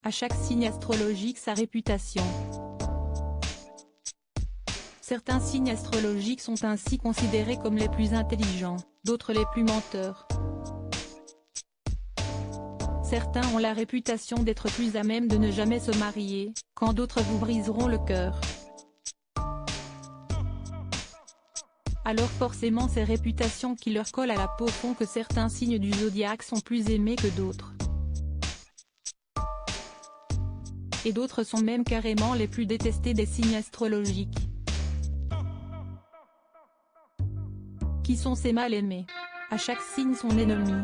À chaque signe astrologique sa réputation. Certains signes astrologiques sont ainsi considérés comme les plus intelligents, d'autres les plus menteurs. Certains ont la réputation d'être plus à même de ne jamais se marier, quand d'autres vous briseront le cœur. Alors forcément ces réputations qui leur collent à la peau font que certains signes du zodiaque sont plus aimés que d'autres. Et d'autres sont même carrément les plus détestés des signes astrologiques. Qui sont ces mal-aimés? À chaque signe son ennemi.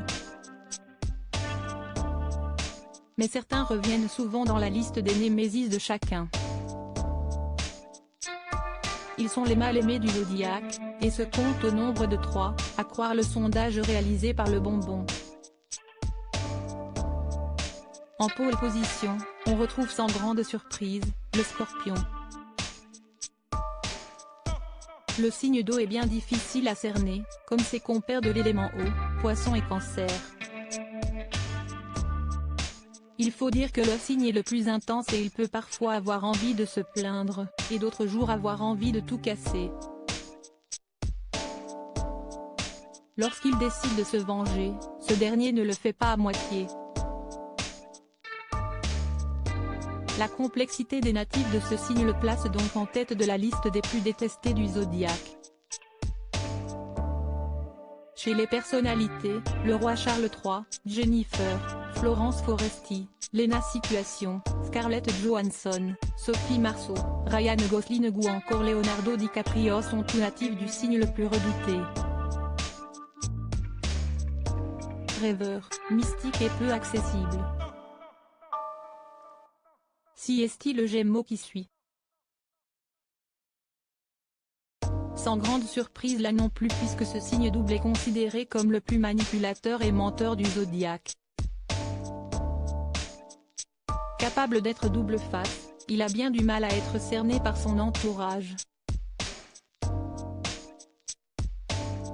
Mais certains reviennent souvent dans la liste des némésis de chacun. Ils sont les mal-aimés du zodiaque, et se comptent au nombre de 3, à croire le sondage réalisé par le Bonbon. En pôle position, on retrouve sans grande surprise, le Scorpion. Le signe d'eau est bien difficile à cerner, comme ses compères de l'élément eau, Poisson et Cancer. Il faut dire que le signe est le plus intense et il peut parfois avoir envie de se plaindre, et d'autres jours avoir envie de tout casser. Lorsqu'il décide de se venger, ce dernier ne le fait pas à moitié. La complexité des natifs de ce signe le place donc en tête de la liste des plus détestés du zodiaque. Chez les personnalités, le roi Charles III, Jennifer, Florence Foresti, Lena Situation, Scarlett Johansson, Sophie Marceau, Ryan Gosling ou encore Leonardo DiCaprio sont tous natifs du signe le plus redouté. Rêveur, mystique et peu accessible. Si est-il le Gémeaux qui suit. Sans grande surprise là non plus puisque ce signe double est considéré comme le plus manipulateur et menteur du zodiaque. Capable d'être double face, il a bien du mal à être cerné par son entourage.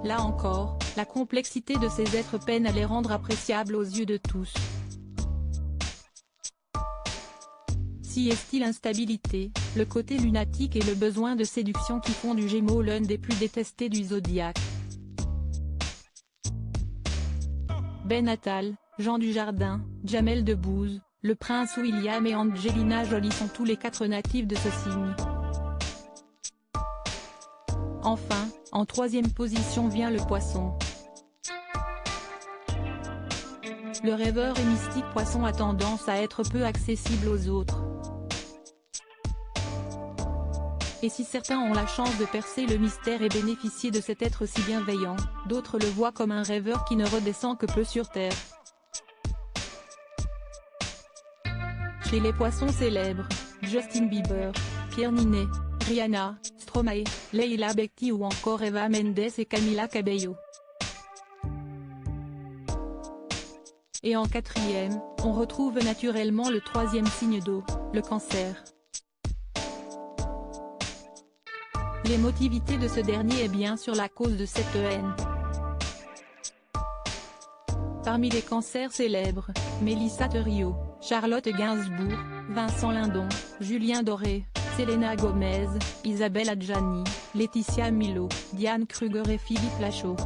Là encore, la complexité de ces êtres peine à les rendre appréciables aux yeux de tous. Si est-il instabilité, le côté lunatique et le besoin de séduction qui font du Gémeaux l'un des plus détestés du zodiaque. Ben Attal, Jean Dujardin, Jamel Debbouze, le prince William et Angelina Jolie sont tous les 4 natifs de ce signe. Enfin, en 3e position vient le Poisson. Le rêveur et mystique Poisson a tendance à être peu accessible aux autres. Et si certains ont la chance de percer le mystère et bénéficier de cet être si bienveillant, d'autres le voient comme un rêveur qui ne redescend que peu sur terre. Chez les Poissons célèbres, Justin Bieber, Pierre Ninet, Rihanna, Stromae, Leila Bekti ou encore Eva Mendes et Camila Cabello. Et en 4e, on retrouve naturellement le 3e signe d'eau, le Cancer. L'émotivité de ce dernier est bien sûr la cause de cette haine. Parmi les cancers célèbres, Mélissa Theriault, Charlotte Gainsbourg, Vincent Lindon, Julien Doré, Selena Gomez, Isabelle Adjani, Laetitia Milo, Diane Kruger et Philippe Lachaud.